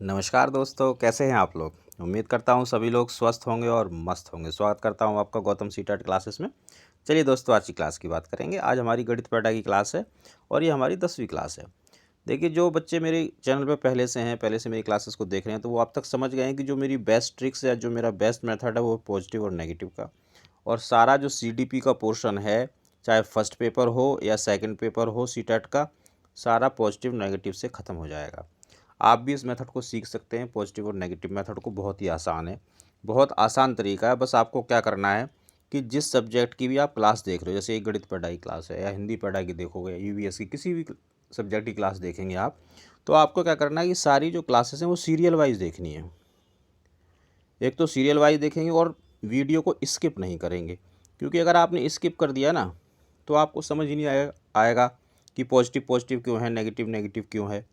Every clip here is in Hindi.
नमस्कार दोस्तों, कैसे हैं आप लोग। उम्मीद करता हूं सभी लोग स्वस्थ होंगे और मस्त होंगे। स्वागत करता हूं आपका गौतम सीटेट क्लासेस में। चलिए दोस्तों, आज की क्लास की बात करेंगे। आज हमारी गणित पैडा की क्लास है और ये हमारी 10वीं क्लास है। देखिए, जो बच्चे मेरे चैनल पे पहले से हैं, पहले से मेरी क्लासेस को देख रहे हैं, तो वो अब तक समझ गए हैं कि जो मेरी बेस्ट ट्रिक्स है, जो मेरा बेस्ट मेथड है, वो पॉजिटिव और नेगेटिव का। और सारा जो CDP का पोर्शन है, चाहे फर्स्ट पेपर हो या सेकंड पेपर हो सीटेट का, सारा पॉजिटिव नेगेटिव से ख़त्म हो जाएगा। आप भी इस मेथड को सीख सकते हैं। पॉजिटिव और नेगेटिव मेथड को बहुत ही आसान है, बहुत आसान तरीका है। बस आपको क्या करना है कि जिस सब्जेक्ट की भी आप क्लास देख रहे हो, जैसे एक गणित पढ़ाई क्लास है या हिंदी पढ़ाई की देखोगे, EVS की किसी भी सब्जेक्ट की क्लास देखेंगे आप, तो आपको क्या करना है कि सारी जो क्लासेस हैं वो सीरियल वाइज देखनी है। एक तो सीरियल वाइज देखेंगे और वीडियो को स्किप नहीं करेंगे, क्योंकि अगर आपने स्किप कर दिया ना तो आपको समझ ही नहीं आएगा कि पॉजिटिव पॉजिटिव क्यों है, नेगेटिव नेगेटिव क्यों है।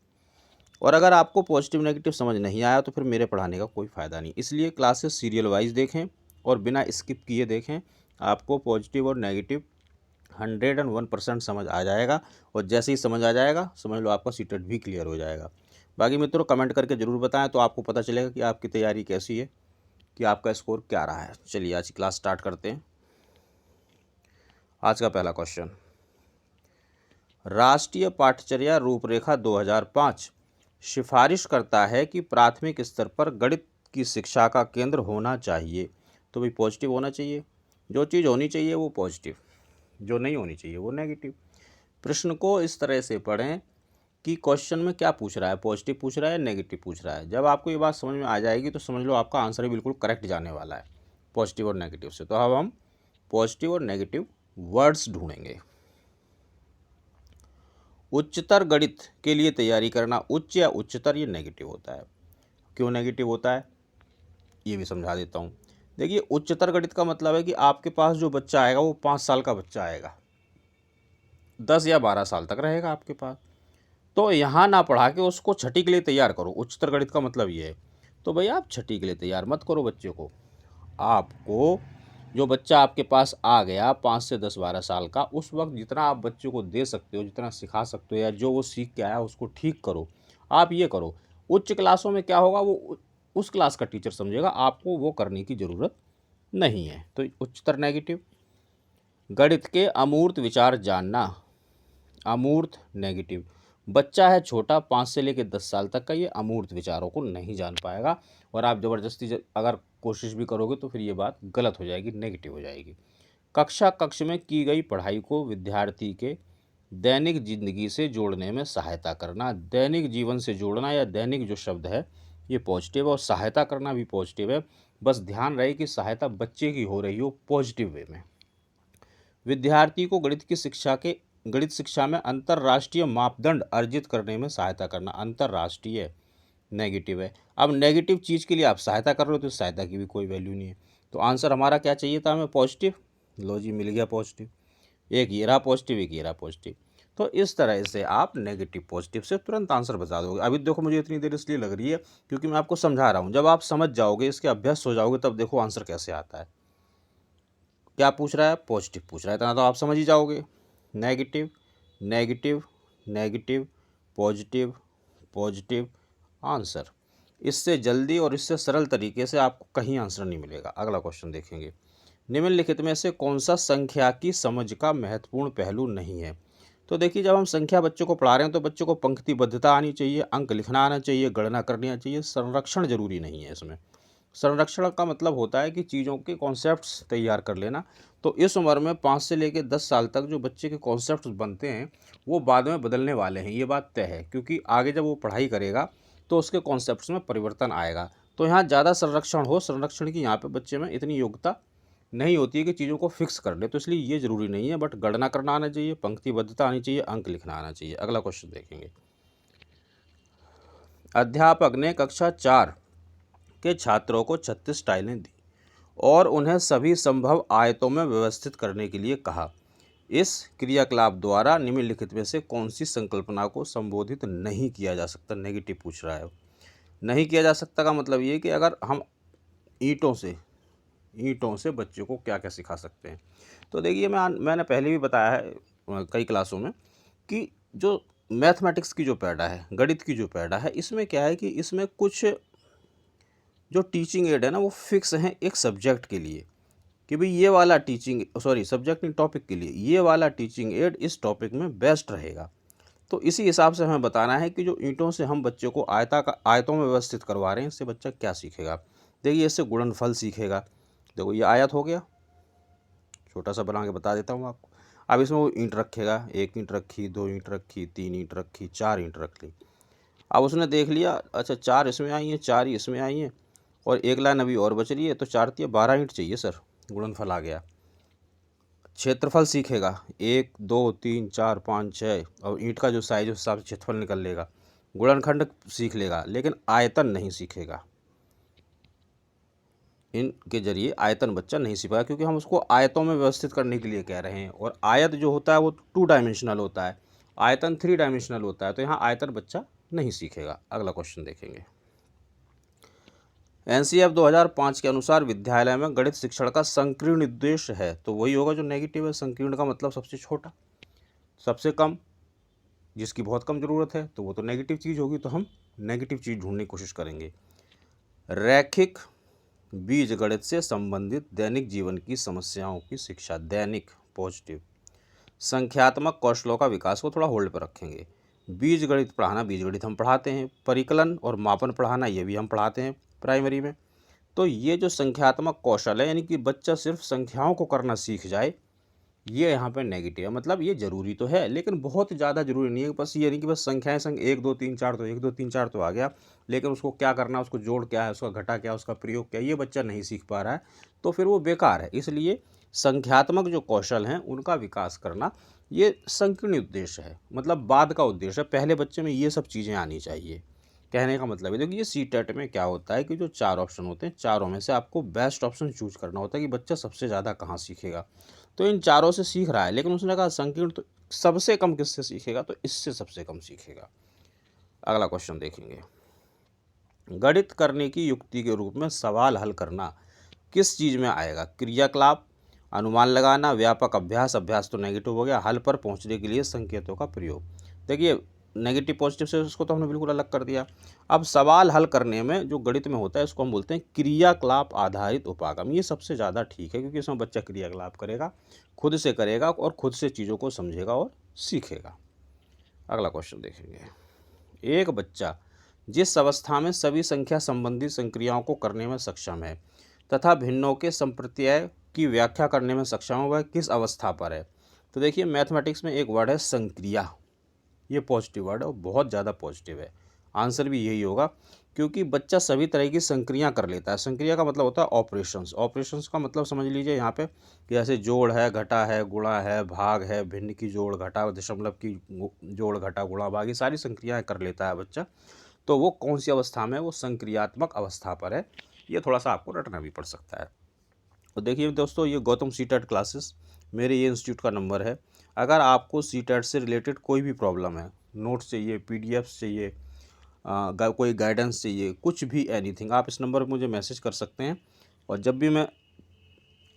और अगर आपको पॉजिटिव नेगेटिव समझ नहीं आया तो फिर मेरे पढ़ाने का कोई फ़ायदा नहीं। इसलिए क्लासेस सीरियल वाइज देखें और बिना स्किप किए देखें। आपको पॉजिटिव और नेगेटिव 101% समझ आ जाएगा। और जैसे ही समझ आ जाएगा, समझ लो आपका सीटेट भी क्लियर हो जाएगा। बाकी मित्रों, कमेंट करके ज़रूर बताएं, तो आपको पता चलेगा कि आपकी तैयारी कैसी है, कि आपका स्कोर क्या रहा है। चलिए आज की क्लास स्टार्ट करते हैं। आज का पहला क्वेश्चन, राष्ट्रीय पाठचर्या रूपरेखा 2005 सिफारिश करता है कि प्राथमिक स्तर पर गणित की शिक्षा का केंद्र होना चाहिए। तो भाई पॉजिटिव होना चाहिए। जो चीज़ होनी चाहिए वो पॉजिटिव, जो नहीं होनी चाहिए वो नेगेटिव। प्रश्न को इस तरह से पढ़ें कि क्वेश्चन में क्या पूछ रहा है, पॉजिटिव पूछ रहा है या नेगेटिव पूछ रहा है। जब आपको ये बात समझ में आ जाएगी तो समझ लो आपका आंसर भी बिल्कुल करेक्ट जाने वाला है, पॉजिटिव और नेगेटिव से। तो अब हम पॉजिटिव और नेगेटिव वर्ड्स ढूंढेंगे। उच्चतर गणित के लिए तैयारी करना, उच्च या उच्चतर, ये नेगेटिव होता है। क्यों नेगेटिव होता है ये भी समझा देता हूँ। देखिए, उच्चतर गणित का मतलब है कि आपके पास जो बच्चा आएगा वो 5 साल का बच्चा आएगा, 10 या 12 साल तक रहेगा आपके पास। तो यहाँ ना पढ़ा के उसको छठी के लिए तैयार करो। उच्चतर गणित का मतलब ये है। तो भाई आप छठी के लिए तैयार मत करो बच्चे को। आपको जो बच्चा आपके पास आ गया 5 से 10 12 साल का, उस वक्त जितना आप बच्चे को दे सकते हो, जितना सिखा सकते हो, या जो वो सीख के आया उसको ठीक करो। आप ये करो। उच्च क्लासों में क्या होगा, वो उस क्लास का टीचर समझेगा, आपको वो करने की ज़रूरत नहीं है। तो उच्चतर नेगेटिव। गणित के अमूर्त विचार जानना, अमूर्त नेगेटिव। बच्चा है छोटा, 5 से लेकर 10 साल तक का, ये अमूर्त विचारों को नहीं जान पाएगा। और आप ज़बरदस्ती अगर कोशिश भी करोगे तो फिर ये बात गलत हो जाएगी, नेगेटिव हो जाएगी। कक्ष में की गई पढ़ाई को विद्यार्थी के दैनिक जिंदगी से जोड़ने में सहायता करना। दैनिक जीवन से जोड़ना या दैनिक जो शब्द है ये पॉजिटिव, और सहायता करना भी पॉजिटिव है। बस ध्यान रहे कि सहायता बच्चे की हो रही हो पॉजिटिव वे में। विद्यार्थी को गणित शिक्षा में अंतर्राष्ट्रीय मापदंड अर्जित करने में सहायता करना, अंतर्राष्ट्रीय नेगेटिव है। अब नेगेटिव चीज़ के लिए आप सहायता कर रहे हो तो सहायता की भी कोई वैल्यू नहीं है। तो आंसर हमारा क्या चाहिए था हमें, पॉजिटिव। लो जी, मिल गया पॉजिटिव। एक ये रहा पॉजिटिव, एक ये रहा पॉजिटिव। तो इस तरह से आप नेगेटिव पॉजिटिव से तुरंत आंसर बता दोगे। अभी देखो, मुझे इतनी देर इसलिए लग रही है क्योंकि मैं आपको समझा रहा हूँ। जब आप समझ जाओगे, इसके अभ्यस्त हो जाओगे, तब देखो आंसर कैसे आता है। क्या पूछ रहा है, पॉजिटिव पूछ रहा है, इतना तो आप समझ ही जाओगे। Negative negative negative, positive positive, answer. इससे जल्दी और इससे सरल तरीके से आपको कहीं आंसर नहीं मिलेगा। अगला क्वेश्चन देखेंगे। निम्नलिखित में से कौन सा संख्या की समझ का महत्वपूर्ण पहलू नहीं है। तो देखिए, जब हम संख्या बच्चों को पढ़ा रहे हैं तो बच्चों को पंक्तिबद्धता आनी चाहिए, अंक लिखना आना चाहिए, गणना करनी आनी चाहिए। संरक्षण जरूरी नहीं है इसमें। संरक्षण का मतलब होता है कि चीज़ों के कॉन्सेप्ट्स तैयार कर लेना। तो इस उम्र में 5 से लेकर 10 साल तक जो बच्चे के कॉन्सेप्ट्स बनते हैं वो बाद में बदलने वाले हैं, ये बात तय है। क्योंकि आगे जब वो पढ़ाई करेगा तो उसके कॉन्सेप्ट्स में परिवर्तन आएगा। तो यहाँ ज़्यादा संरक्षण हो, संरक्षण की यहाँ पे बच्चे में इतनी योग्यता नहीं होती है कि चीज़ों को फिक्स कर ले। तो इसलिए ये ज़रूरी नहीं है। बट गणना करना आना चाहिए, पंक्तिबद्धता आनी चाहिए, अंक लिखना आना चाहिए। अगला क्वेश्चन देखेंगे। अध्यापक ने कक्षा 4 के छात्रों को 36 टाइलें दी और उन्हें सभी संभव आयतों में व्यवस्थित करने के लिए कहा। इस क्रियाकलाप द्वारा निम्नलिखित में से कौन सी संकल्पना को संबोधित नहीं किया जा सकता। नेगेटिव पूछ रहा है। नहीं किया जा सकता का मतलब ये कि अगर हम ईंटों से बच्चे को क्या क्या सिखा सकते हैं। तो देखिए, मैंने पहले भी बताया है कई क्लासों में कि जो मैथमेटिक्स की जो पैड़ा है, गणित की जो पैड़ा है, इसमें क्या है कि इसमें कुछ जो टीचिंग एड है ना वो फिक्स हैं एक सब्जेक्ट के लिए, कि भाई ये वाला सब्जेक्ट नहीं, टॉपिक के लिए ये वाला टीचिंग एड इस टॉपिक में बेस्ट रहेगा। तो इसी हिसाब से हमें बताना है कि जो ईंटों से हम बच्चे को आयतों में व्यवस्थित करवा रहे हैं, इससे बच्चा क्या सीखेगा। देखिए, इससे गुणनफल सीखेगा। देखो, ये आयत हो गया, छोटा सा बना के बता देता हूँ आपको। अब इसमें वो ईंट रखेगा, 1 ईंट रखी, 2 ईंट रखी, 3 ईंट रखी, 4 ईंट रख ली। अब उसने देख लिया, अच्छा 4 इसमें आई हैं, 4 ही इसमें आई हैं, और एक लाइन अभी और बच रही है, तो 4 तिया 12 ईंट चाहिए सर, गुणनफल आ गया। क्षेत्रफल सीखेगा, 1 2 3 4 5 6, और ईंट का जो साइज उस हिसाब से क्षेत्रफल निकल लेगा। गुणनखंड सीख लेगा, लेकिन आयतन नहीं सीखेगा। इनके जरिए आयतन बच्चा नहीं सीख पाएगा, क्योंकि हम उसको आयतों में व्यवस्थित करने के लिए कह रहे हैं, और आयत जो होता है वो 2 डायमेंशनल होता है, आयतन 3 डायमेंशनल होता है, तो यहाँ आयतन बच्चा नहीं सीखेगा। अगला क्वेश्चन देखेंगे। एनसीएफ 2005 के अनुसार विद्यालय में गणित शिक्षण का संकीर्ण उद्देश्य है, तो वही होगा जो नेगेटिव है। संकीर्ण का मतलब सबसे छोटा, सबसे कम, जिसकी बहुत कम ज़रूरत है, तो वो तो नेगेटिव चीज़ होगी, तो हम नेगेटिव चीज़ ढूंढने की कोशिश करेंगे। रैखिक बीजगणित से संबंधित दैनिक जीवन की समस्याओं की शिक्षा, दैनिक पॉजिटिव। संख्यात्मक कौशलों का विकास को थोड़ा होल्ड पर रखेंगे। बीजगणित पढ़ाना, बीजगणित हम पढ़ाते हैं। परिकलन और मापन पढ़ाना, ये भी हम पढ़ाते हैं प्राइमरी में। तो ये जो संख्यात्मक कौशल है, यानी कि बच्चा सिर्फ संख्याओं को करना सीख जाए, ये यहाँ पे नेगेटिव है। मतलब ये ज़रूरी तो है, लेकिन बहुत ज़्यादा ज़रूरी नहीं है। बस ये नहीं कि बस संख्याएं 1 2 3 4, तो 1 2 3 4 तो आ गया, लेकिन उसको क्या करना, उसको जोड़ क्या है, उसका घटा क्या है, उसका प्रयोग क्या है, ये बच्चा नहीं सीख पा रहा है, तो फिर वो बेकार है। इसलिए संख्यात्मक जो कौशल हैं उनका विकास करना, ये संकीर्ण उद्देश्य है, मतलब बाद का उद्देश्य है। पहले बच्चे में ये सब चीज़ें आनी चाहिए। कहने का मतलब है, देखिए ये सीटेट में क्या होता है कि जो 4 ऑप्शन होते हैं, चारों में से आपको बेस्ट ऑप्शन चूज करना होता है कि बच्चा सबसे ज़्यादा कहाँ सीखेगा। तो इन चारों से सीख रहा है, लेकिन उसने कहा संकीर्ण, तो सबसे कम किससे सीखेगा, तो इससे सबसे कम सीखेगा। अगला क्वेश्चन देखेंगे। गणित करने की युक्ति के रूप में सवाल हल करना किस चीज़ में आएगा? क्रियाकलाप, अनुमान लगाना, व्यापक अभ्यास, अभ्यास तो नेगेटिव हो गया, हल पर पहुंचने के लिए संकेतों का प्रयोग। देखिए, नेगेटिव पॉजिटिव से उसको तो हमने बिल्कुल अलग कर दिया। अब सवाल हल करने में जो गणित में होता है, इसको हम बोलते हैं क्रियाकलाप आधारित उपागम। ये सबसे ज़्यादा ठीक है, क्योंकि इसमें बच्चा क्रियाकलाप करेगा, खुद से करेगा, और खुद से चीज़ों को समझेगा और सीखेगा। अगला क्वेश्चन देखेंगे। एक बच्चा जिस अवस्था में सभी संख्या संबंधी संक्रियाओं को करने में सक्षम है तथा भिन्नों के संप्रत्यय की व्याख्या करने में सक्षम है, वह किस अवस्था पर है? तो देखिए, मैथमेटिक्स में एक वर्ड है संक्रिया, ये पॉजिटिव वर्ड है और बहुत ज़्यादा पॉजिटिव है। आंसर भी यही होगा, क्योंकि बच्चा सभी तरह की संक्रियाँ कर लेता है। संक्रिया का मतलब होता है ऑपरेशंस। ऑपरेशंस का मतलब समझ लीजिए यहाँ पे कि जैसे जोड़ है, घटा है, गुणा है, भाग है, भिन्न की जोड़ घटा, दशमलव की जोड़ घटा, गुणा भाग, ये सारी संक्रियाएँ कर लेता है बच्चा। तो वो कौन सी अवस्था में है? वो संक्रियात्मक अवस्था पर है। ये थोड़ा सा आपको रटना भी पड़ सकता है। तो देखिए दोस्तों, ये गौतम सीटेट क्लासेस मेरे ये इंस्टीट्यूट का नंबर है। अगर आपको सीटेट से रिलेटेड कोई भी प्रॉब्लम है, नोट्स चाहिए, पीडीएफ्स चाहिए, कोई गाइडेंस चाहिए, कुछ भी, एनीथिंग, आप इस नंबर पर मुझे मैसेज कर सकते हैं, और जब भी मैं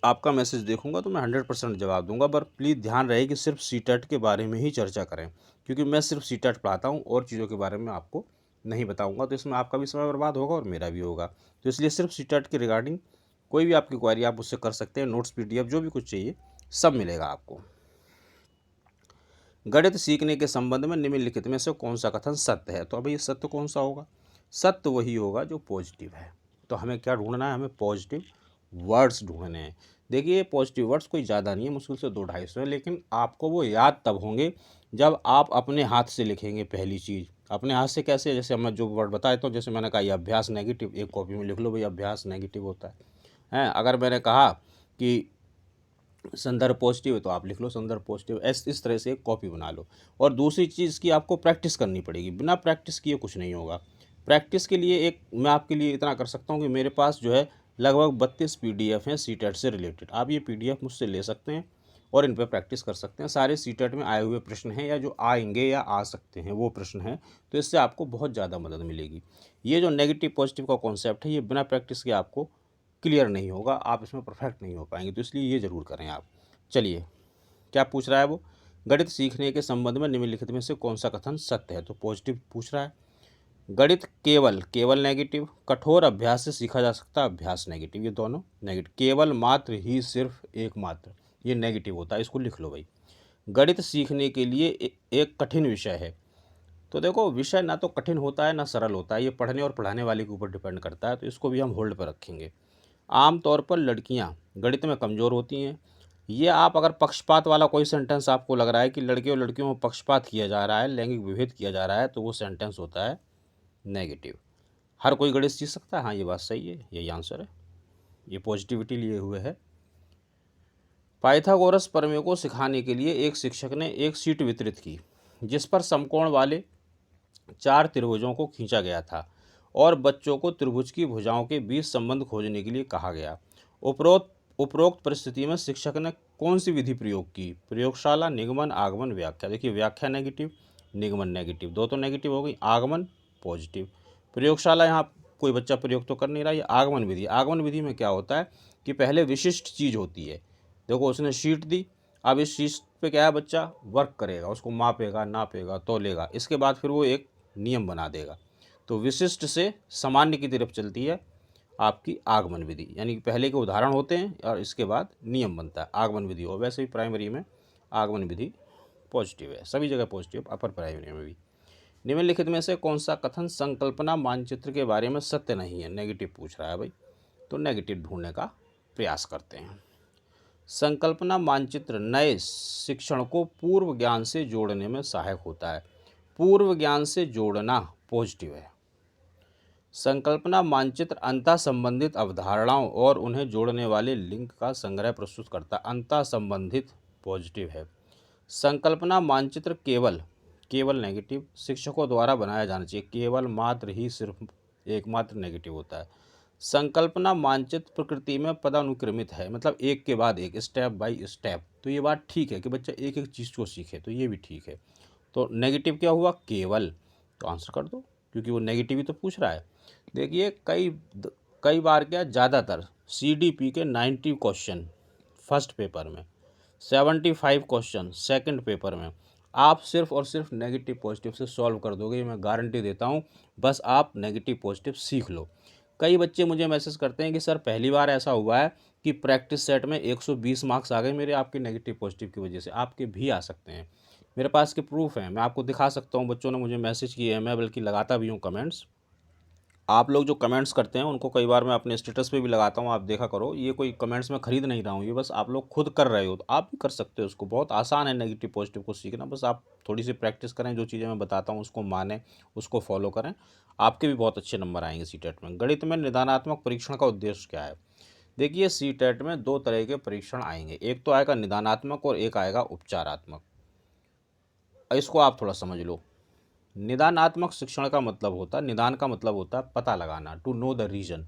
आपका मैसेज देखूंगा तो मैं 100% जवाब दूंगा। पर प्लीज़ ध्यान रहे कि सिर्फ सीटेट के बारे में ही चर्चा करें, क्योंकि मैं सिर्फ सीटेट पढ़ाता हूं, और चीज़ों के बारे में आपको नहीं बताऊंगा, तो इसमें आपका भी समय बर्बाद होगा और मेरा भी होगा। तो इसलिए सिर्फ सीटेट के रिगार्डिंग कोई भी आपकी क्वारी आप उससे कर सकते हैं। नोट्स, पीडीएफ, जो भी कुछ चाहिए सब मिलेगा आपको। गणित सीखने के संबंध में निम्नलिखित में से कौन सा कथन सत्य है? तो अभी ये सत्य कौन सा होगा? सत्य वही होगा जो पॉजिटिव है। तो हमें क्या ढूंढना है? हमें पॉजिटिव वर्ड्स ढूंढने हैं। देखिए, पॉजिटिव वर्ड्स कोई ज़्यादा नहीं है, मुश्किल से 2-250 है, लेकिन आपको वो याद तब होंगे जब आप अपने हाथ से लिखेंगे। पहली चीज़, अपने हाथ से कैसे? जैसे मैं जो वर्ड बताता हूँ, जैसे मैंने कहा ये अभ्यास नेगेटिव, एक कॉपी में लिख लो भाई, अभ्यास नेगेटिव होता है। अगर मैंने कहा कि संदर्भ पॉजिटिव है, तो आप लिख लो संदर्भ पॉजिटिव। इस तरह से एक कॉपी बना लो। और दूसरी चीज़ की आपको प्रैक्टिस करनी पड़ेगी, बिना प्रैक्टिस किए कुछ नहीं होगा। प्रैक्टिस के लिए एक मैं आपके लिए इतना कर सकता हूँ कि मेरे पास जो है लगभग 32 पीडीएफ हैं सीटेट से रिलेटेड। आप ये पीडीएफ मुझसे ले सकते हैं और इन पर प्रैक्टिस कर सकते हैं। सारे सीटेट में आए हुए प्रश्न हैं, या जो आएंगे या आ सकते हैं वो प्रश्न हैं, तो इससे आपको बहुत ज़्यादा मदद मिलेगी। ये जो नेगेटिव पॉजिटिव का कॉन्सेप्ट है, ये बिना प्रैक्टिस के आपको क्लियर नहीं होगा, आप इसमें परफेक्ट नहीं हो पाएंगे, तो इसलिए ये ज़रूर करें आप। चलिए, क्या पूछ रहा है वो? गणित सीखने के संबंध में निम्नलिखित में से कौन सा कथन सत्य है? तो पॉजिटिव पूछ रहा है। गणित केवल, केवल नेगेटिव, कठोर अभ्यास से सीखा जा सकता है, अभ्यास नेगेटिव, ये दोनों नेगेटिव। केवल, मात्र, ही, सिर्फ, एकमात्र, ये नेगेटिव होता है, इसको लिख लो भाई। गणित सीखने के लिए एक कठिन विषय है। तो देखो, विषय ना तो कठिन होता है ना सरल होता है, ये पढ़ने और पढ़ाने वाले के ऊपर डिपेंड करता है, तो इसको भी हम होल्ड पर रखेंगे। आमतौर पर लड़कियाँ गणित में कमज़ोर होती हैं। ये आप अगर पक्षपात वाला कोई सेंटेंस आपको लग रहा है कि लड़के और लड़कियों में पक्षपात किया जा रहा है, लैंगिक विभेद किया जा रहा है, तो वो सेंटेंस होता है नेगेटिव। हर कोई गणित सीख सकता है, हाँ ये बात सही है, यही आंसर है, ये पॉजिटिविटी लिए हुए है। पाइथागोरस प्रमेय को सिखाने के लिए एक शिक्षक ने एक शीट वितरित की जिस पर समकोण वाले 4 त्रिभुजों को खींचा गया था और बच्चों को त्रिभुज की भुजाओं के बीच संबंध खोजने के लिए कहा गया। उपरोक्त परिस्थिति में शिक्षक ने कौन सी विधि प्रयोग की? प्रयोगशाला, निगमन, आगमन, व्याख्या। देखिए, व्याख्या नेगेटिव, निगमन नेगेटिव, दो तो नेगेटिव हो गई, आगमन पॉजिटिव। प्रयोगशाला यहाँ कोई बच्चा प्रयोग तो कर नहीं रहा। ये आगमन विधि, आगमन विधि में क्या होता है कि पहले विशिष्ट चीज़ होती है। देखो, उसने शीट दी, अब इस शीट पे क्या है, बच्चा वर्क करेगा, उसको मापेगा, नापेगा, तौलेगा, इसके बाद फिर वो एक नियम बना देगा। तो विशिष्ट से सामान्य की तरफ चलती है आपकी आगमन विधि, यानी पहले के उदाहरण होते हैं और इसके बाद नियम बनता है, आगमन विधि हो। वैसे ही प्राइमरी में आगमन विधि पॉजिटिव है, सभी जगह पॉजिटिव, अपर प्राइमरी में भी। निम्नलिखित में से कौन सा कथन संकल्पना मानचित्र के बारे में सत्य नहीं है? नेगेटिव पूछ रहा है भाई, तो नेगेटिव ढूंढने का प्रयास करते हैं। संकल्पना मानचित्र नए शिक्षण को पूर्व ज्ञान से जोड़ने में सहायक होता है। पूर्व ज्ञान से जोड़ना पॉजिटिव है। संकल्पना मानचित्र अंतः संबंधित अवधारणाओं और उन्हें जोड़ने वाले लिंक का संग्रह प्रस्तुत करता है। अंतः संबंधित पॉजिटिव है। संकल्पना मानचित्र केवल, केवल नेगेटिव, शिक्षकों द्वारा बनाया जाना चाहिए। केवल, मात्र, ही, सिर्फ, एकमात्र नेगेटिव होता है। संकल्पना मानचित्र प्रकृति में पदानुक्रमित है, मतलब एक के बाद एक, स्टेप बाय स्टेप। तो ये बात ठीक है कि बच्चा एक एक चीज़ को सीखे, तो ये भी ठीक है। तो नेगेटिव क्या हुआ? केवल। तो आंसर कर दो, क्योंकि वो नेगेटिव ही तो पूछ रहा है। देखिए, कई बार क्या, ज़्यादातर CDP के 90 क्वेश्चन फर्स्ट पेपर में, 75 क्वेश्चन सेकंड पेपर में, आप सिर्फ और सिर्फ नेगेटिव पॉजिटिव से सॉल्व कर दोगे, मैं गारंटी देता हूँ। बस आप नेगेटिव पॉजिटिव सीख लो। कई बच्चे मुझे मैसेज करते हैं कि सर पहली बार ऐसा हुआ है कि प्रैक्टिस सेट में 120 मार्क्स आ गए मेरे आपके नेगेटिव पॉजिटिव की वजह से। आपके भी आ सकते हैं, मेरे पास के प्रूफ हैं, मैं आपको दिखा सकता हूँ। बच्चों ने मुझे मैसेज किए हैं, मैं बल्कि लगाता भी हूँ कमेंट्स। आप लोग जो कमेंट्स करते हैं उनको कई बार मैं अपने स्टेटस पे भी लगाता हूँ, आप देखा करो। ये कोई कमेंट्स में खरीद नहीं रहा हूँ, ये बस आप लोग खुद कर रहे हो तो आप भी कर सकते हो उसको। बहुत आसान है नेगेटिव पॉजिटिव को सीखना, बस आप थोड़ी सी प्रैक्टिस करें, जो चीज़ें मैं बताता हूँ उसको मानें, उसको फॉलो करें, आपके भी बहुत अच्छे नंबर आएंगे सीटेट में। गणित में निदानात्मक परीक्षण का उद्देश्य क्या है? देखिए, सीटेट में 2 तरह के परीक्षण आएंगे, एक तो आएगा निदानात्मक और एक आएगा उपचारात्मक। इसको आप थोड़ा समझ लो। निदानात्मक शिक्षण का मतलब होता है, निदान का मतलब होता है पता लगाना, टू नो द रीज़न।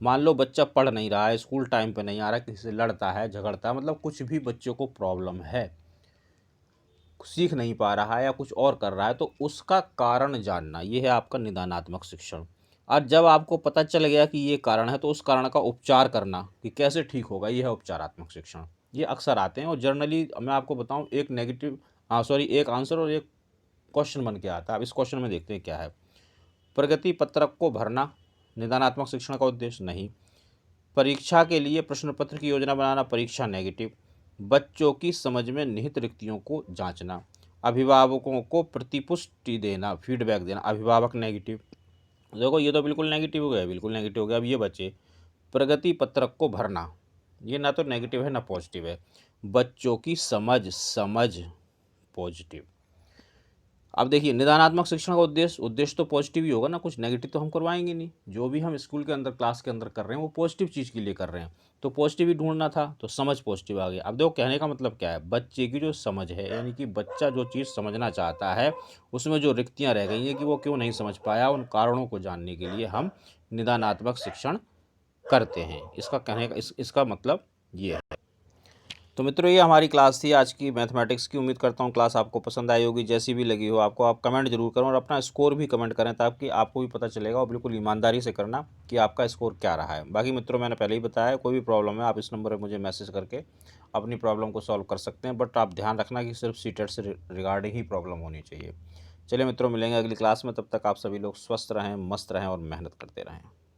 मान लो बच्चा पढ़ नहीं रहा है, स्कूल टाइम पे नहीं आ रहा है, किसी से लड़ता है, झगड़ता है, मतलब कुछ भी बच्चों को प्रॉब्लम है, सीख नहीं पा रहा है या कुछ और कर रहा है, तो उसका कारण जानना, ये है आपका निदानात्मक शिक्षण। और जब आपको पता चल गया कि ये कारण है, तो उस कारण का उपचार करना कि कैसे ठीक होगा, ये है उपचारात्मक शिक्षण। ये अक्सर आते हैं और जनरली मैं आपको बताऊं, एक आंसर और एक क्वेश्चन बन के आता है। अब इस क्वेश्चन में देखते हैं क्या है। प्रगति पत्रक को भरना निदानात्मक शिक्षण का उद्देश्य नहीं। परीक्षा के लिए प्रश्न पत्र की योजना बनाना, परीक्षा नेगेटिव। बच्चों की समझ में निहित रिक्तियों को जांचना। अभिभावकों को प्रतिपुष्टि देना, फीडबैक देना, अभिभावक नेगेटिव। देखो, ये तो बिल्कुल नेगेटिव हो गया, बिल्कुल नेगेटिव हो गया। अब ये बचे प्रगति पत्रक को भरना, ये ना तो नेगेटिव है ना पॉजिटिव है। बच्चों की समझ पॉजिटिव। अब देखिए, निदानात्मक शिक्षण का उद्देश्य तो पॉजिटिव ही होगा ना, कुछ नेगेटिव तो हम करवाएंगे नहीं। जो भी हम स्कूल के अंदर, क्लास के अंदर कर रहे हैं, वो पॉजिटिव चीज़ के लिए कर रहे हैं, तो पॉजिटिव ही ढूंढना था, तो समझ पॉजिटिव आ गया। अब देखो, कहने का मतलब क्या है, बच्चे की जो समझ है, यानी कि बच्चा जो चीज़ समझना चाहता है, उसमें जो रिक्तियाँ रह गई हैं कि वो क्यों नहीं समझ पाया, उन कारणों को जानने के लिए हम निदानात्मक शिक्षण करते हैं। इसका कहने का इसका मतलब ये है। तो मित्रों, ये हमारी क्लास थी आज की मैथमेटिक्स की। उम्मीद करता हूँ क्लास आपको पसंद आई होगी। जैसी भी लगी हो आपको, आप कमेंट जरूर करें और अपना स्कोर भी कमेंट करें, ताकि आपको भी पता चलेगा, और बिल्कुल ईमानदारी से करना कि आपका स्कोर क्या रहा है। बाकी मित्रों, मैंने पहले ही बताया, कोई भी प्रॉब्लम है आप इस नंबर पर मुझे मैसेज करके अपनी प्रॉब्लम को सॉल्व कर सकते हैं, बट आप ध्यान रखना कि सिर्फ सीटेट से रिगार्डिंग ही प्रॉब्लम होनी चाहिए। चलिए मित्रों, मिलेंगे अगली क्लास में, तब तक आप सभी लोग स्वस्थ रहें, मस्त रहें और मेहनत करते रहें।